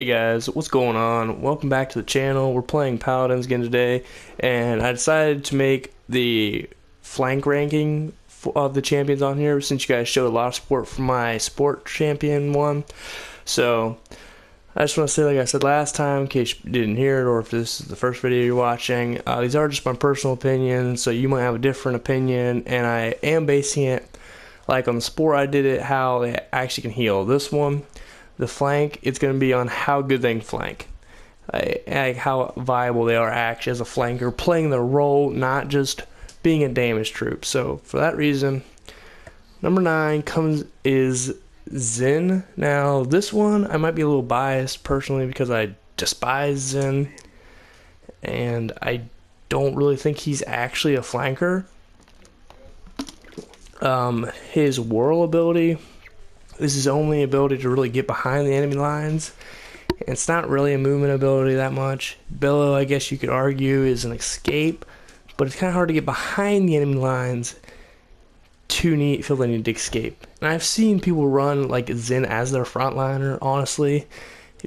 Hey guys, what's going on? Welcome back to the channel. We're playing Paladins again today, and I decided to make the flank ranking of the champions on here since you guys showed a lot of support for my sport champion one. So I just want to say, like I said last time, in case you didn't hear it or if this is the first video you're watching, these are just my personal opinions, so you might have a different opinion, and I am basing it like on the sport I did it, how they actually can heal. This one, the flank, it's going to be on how good they can flank. Like how viable they are actually as a flanker, playing the role, not just being a damage troop. So for that reason, number 9 is Zen. Now this one, I might be a little biased personally because I despise Zen, and I don't really think he's actually a flanker. His whirl ability is his only ability to really get behind the enemy lines. It's not really a movement ability that much. Bellow, I guess you could argue, is an escape, but it's kind of hard to get behind the enemy lines to feel the need to escape. And I've seen people run like Zen as their frontliner, honestly,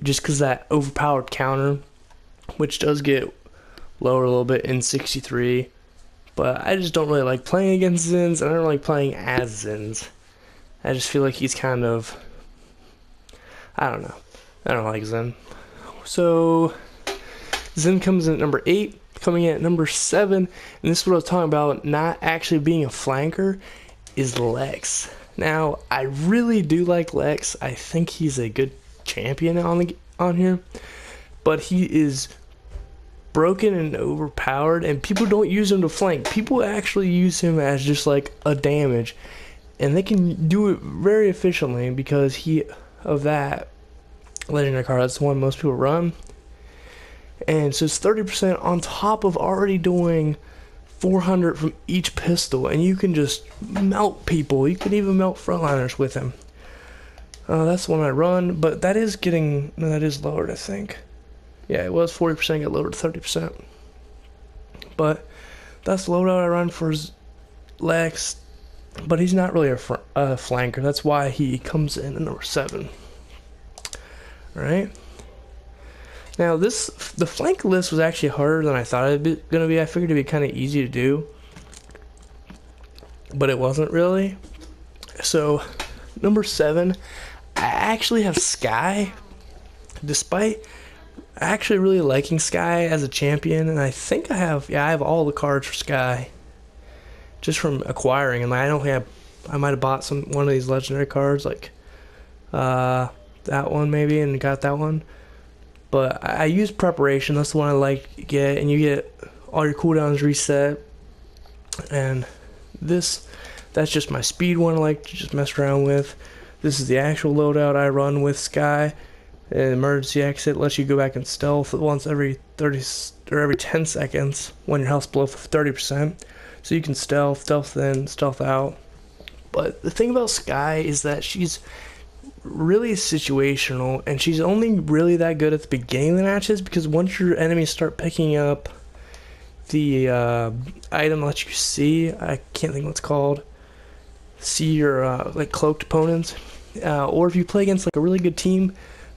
just because that overpowered counter, which does get lower a little bit in 63. But I just don't really like playing against Zens, and I don't like playing as Zens. I just feel like he's kind of, I don't know. I don't like Zen. So Zen comes in at number 8, coming in at number 7, and this is what I was talking about, not actually being a flanker, is Lex. Now, I really do like Lex. I think he's a good champion on here, but he is broken and overpowered, and people don't use him to flank. People actually use him as just like a damage, and they can do it very efficiently because of that legendary card. That's the one most people run, and so it's 30% on top of already doing 400 from each pistol, and you can just melt people. You can even melt frontliners with him. That's the one I run, but that is lowered, I think. Yeah, it was 40%, got lowered to 30%. But that's the loadout I run for Lex, but he's not really a flanker. That's why he comes in at number 7. Alright. Now, the flank list was actually harder than I thought it was going to be. I figured it'd be kind of easy to do, but it wasn't really. So, number 7, I actually have Skye, despite actually really liking Skye as a champion, and I think I have all the cards for Skye just from acquiring, and I might have bought one of these legendary cards, like that one maybe, and got that one. But I use preparation. That's the one I like to get, and you get all your cooldowns reset. And that's just my speed one I like to just mess around with. This is the actual loadout I run with Skye. An emergency exit lets you go back and stealth once every 10 seconds when your health's below 30%. So you can stealth in, stealth out. But the thing about Skye is that she's really situational, and she's only really that good at the beginning of the matches, because once your enemies start picking up the item that lets you see, I can't think what it's called, see your like cloaked opponents, or if you play against like a really good team,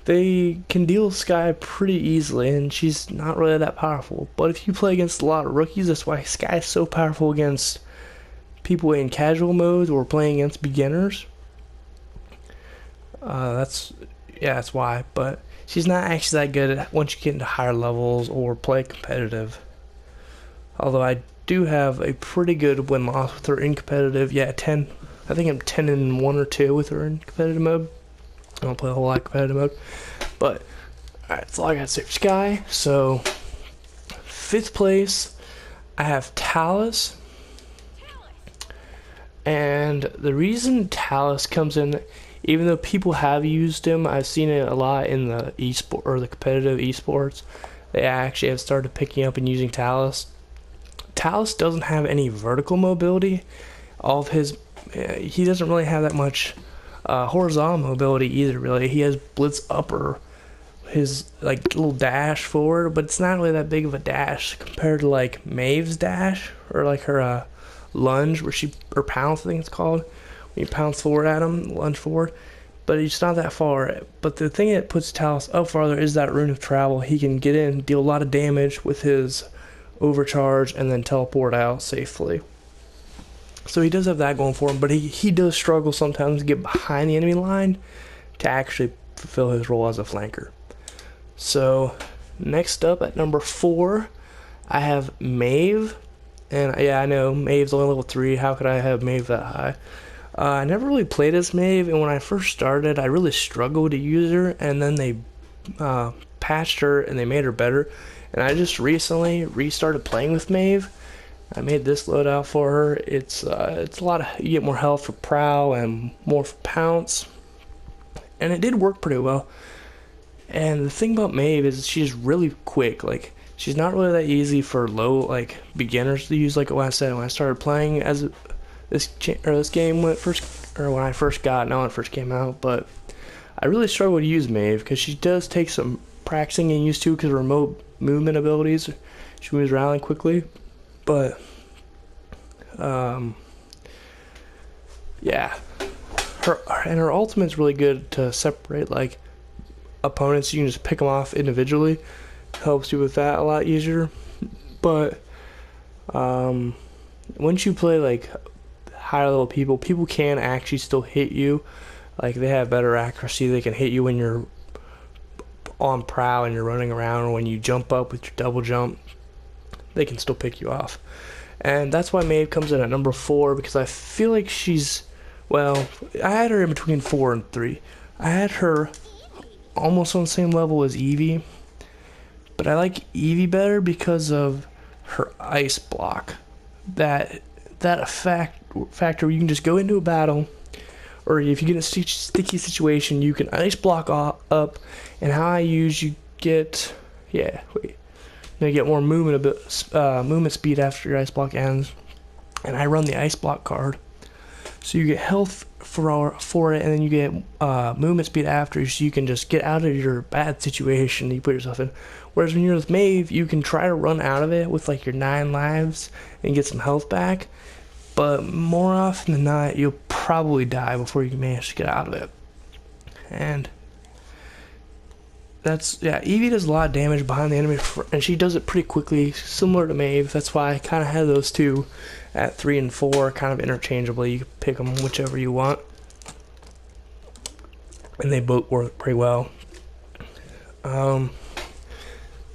they can deal with Skye pretty easily, and she's not really that powerful. But if you play against a lot of rookies, that's why Skye is so powerful against people in casual modes or playing against beginners. That's why. But she's not actually that good once you get into higher levels or play competitive. Although I do have a pretty good win-loss with her in competitive. Yeah, 10. I think I'm 10-1 or 2 with her in competitive mode. I don't play a whole lot of competitive mode. But alright, that's all I got to say for Skye. So 5th place, I have Talus. And the reason Talus comes in, even though people have used him, I've seen it a lot in the esport or the competitive esports. They actually have started picking up and using Talus. Talus doesn't have any vertical mobility. He doesn't really have that much horizontal mobility either. Really, he has blitz upper, his like little dash forward, but it's not really that big of a dash compared to like Maeve's dash or like her lunge, or pounce, I think it's called. When you pounce forward at him, lunge forward. but he's not that far. But the thing that puts Talus up farther is that rune of travel. He can get in, deal a lot of damage with his overcharge, and then teleport out safely. So he does have that going for him, but he does struggle sometimes to get behind the enemy line to actually fulfill his role as a flanker. So next up at number 4, I have Maeve. And yeah, I know Maeve's only level 3. How could I have Maeve that high? I never really played as Maeve, and when I first started, I really struggled to use her, and then they patched her and they made her better. And I just recently restarted playing with Maeve. I made this loadout for her. It's a lot of, you get more health for prow and more for pounce, and it did work pretty well. And the thing about Maeve is she's really quick. Like, she's not really that easy for beginners to use. Like when I said, when I started playing as this game when I first got it, not when it first came out, but I really struggled to use Maeve because she does take some practicing and used to because of remote movement abilities. She moves around quickly, but yeah, her ultimate's really good to separate like opponents. You can just pick them off individually. Helps you with that a lot easier. But once you play like higher level people can actually still hit you. Like, they have better accuracy. They can hit you when you're on prow and you're running around, or when you jump up with your double jump. They can still pick you off. And that's why Maeve comes in at number 4, because I feel like she's, well, I had her in between 4 and 3. I had her almost on the same level as Evie, but I like Evie better because of her ice block. That factor where you can just go into a battle, or if you get in a sticky situation, you can ice block up. And how I use, you get you get more movement speed after your ice block ends, and I run the ice block card, so you get health for it, and then you get movement speed after, so you can just get out of your bad situation that you put yourself in. Whereas when you're with Maeve, you can try to run out of it with like your 9 lives and get some health back, but more often than not, you'll probably die before you can manage to get out of it. And Evie does a lot of damage behind the enemy, and she does it pretty quickly, similar to Maeve. That's why I kind of had those two at 3 and 4, kind of interchangeably. You can pick them whichever you want, and they both work pretty well.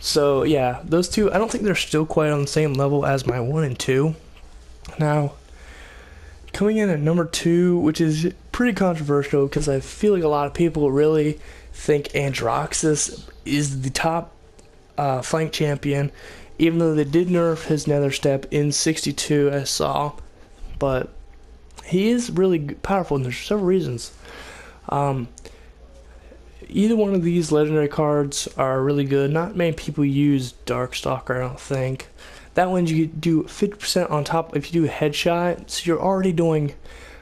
So yeah, those two, I don't think they're still quite on the same level as my 1 and 2. Now, coming in at number 2, which is pretty controversial because I feel like a lot of people really think Androxus is the top flank champion, even though they did nerf his nether step in 62, I saw. But he is really powerful, and there's several reasons. Either one of these legendary cards are really good. Not many people use Darkstalker, I don't think. That one you do 50% on top if you do a headshot, so you're already doing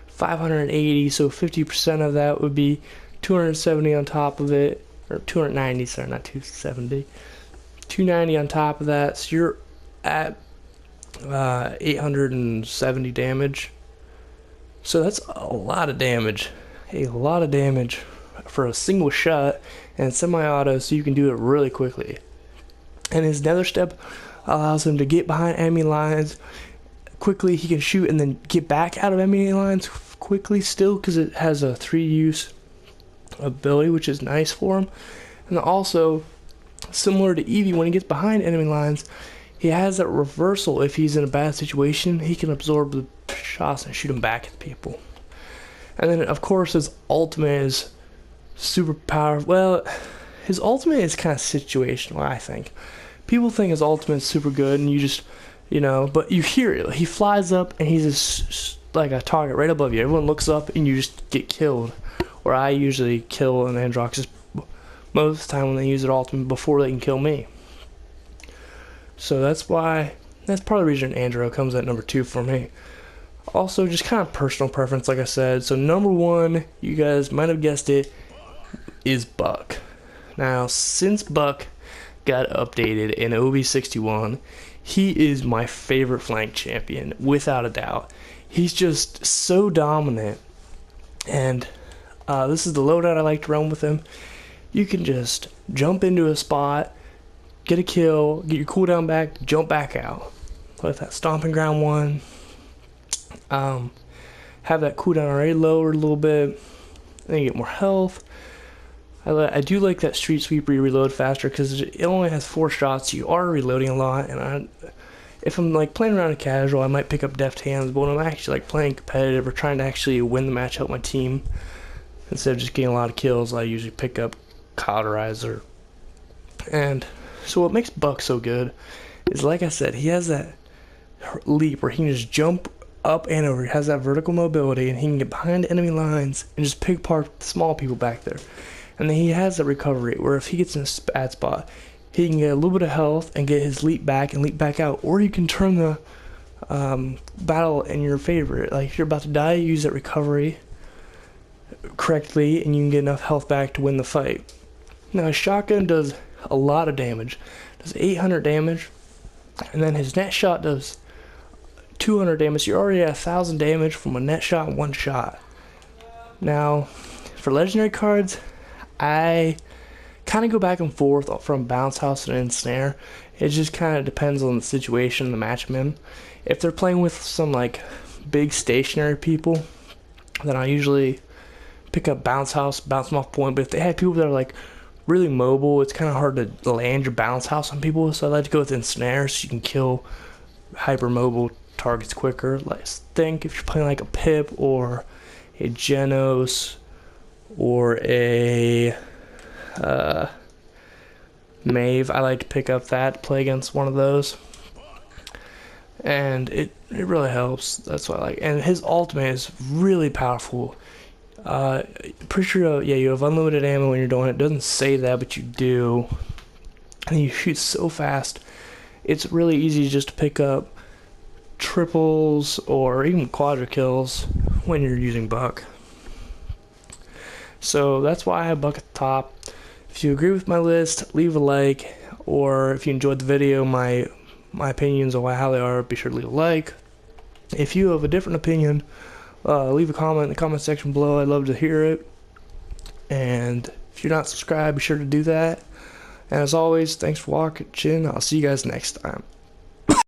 580, so 50% of that would be 270 on top of it, or 290, sorry, not 270. 290 on top of that, so you're at 870 damage. So that's a lot of damage. A lot of damage for a single shot, and semi-auto, so you can do it really quickly. And his nether step allows him to get behind enemy lines quickly. He can shoot and then get back out of enemy lines quickly still, because it has a 3-use ability, which is nice for him. And also, similar to Evie, when he gets behind enemy lines, he has that reversal. If he's in a bad situation, he can absorb the shots and shoot them back at people. And then, of course, his ultimate is super powerful. Well, his ultimate is kind of situational, I think. People think his ultimate is super good, and you just, but you hear it. He flies up, and he's just like a target right above you. Everyone looks up, and you just get killed. Or I usually kill an Androxus most of the time when they use their ultimate before they can kill me. So that's part of the reason Andro comes at number 2 for me. Also, just kind of personal preference, like I said. So number 1, you guys might have guessed it, is Buck. Now, since Buck got updated in OB61, he is my favorite flank champion, without a doubt. He's just so dominant, and This is the loadout I like to run with him. You can just jump into a spot, get a kill, get your cooldown back, jump back out. With that stomping ground one, have that cooldown already lowered a little bit, then you get more health. I do like that street sweeper you reload faster because it only has 4 shots. You are reloading a lot, and if I'm like playing around a casual, I might pick up deft hands, but when I'm actually like playing competitive or trying to actually win the match, help my team, instead of just getting a lot of kills, I usually pick up cauterizer. And so what makes Buck so good is, like I said, he has that leap where he can just jump up and over. He has that vertical mobility, and he can get behind enemy lines and just pick apart the small people back there. And then he has that recovery where if he gets in a bad spot, he can get a little bit of health and get his leap back and leap back out. Or you can turn the battle in your favor. Like if you're about to die, you use that recovery correctly and you can get enough health back to win the fight. Now his shotgun does a lot of damage. It does 800 damage. And then his net shot does 200 damage. You're already at 1,000 damage from a net shot and 1 shot. Now, for legendary cards, I kind of go back and forth from bounce house and ensnare. It just kind of depends on the situation, the match I'm in. If they're playing with some like big stationary people, then I usually pick up bounce house, bounce them off point. But if they have people that are like really mobile, it's kind of hard to land your bounce house on people. So I like to go with ensnare so you can kill hypermobile targets quicker. Let's think if you're playing like a Pip or a Genos or a Maeve, I like to pick up that, play against one of those, and it really helps. That's what I like. And his ultimate is really powerful. Pretty sure you have unlimited ammo when you're doing it. It doesn't say that, but you do, and you shoot so fast. It's really easy just to pick up triples or even quadra kills when you're using Buck. So that's why I have Buck at the top. If you agree with my list, leave a like, or if you enjoyed the video, my opinions on how they are, be sure to leave a like. If you have a different opinion, leave a comment in the comment section below. I'd love to hear it. And if you're not subscribed, be sure to do that. And as always, thanks for watching. I'll see you guys next time.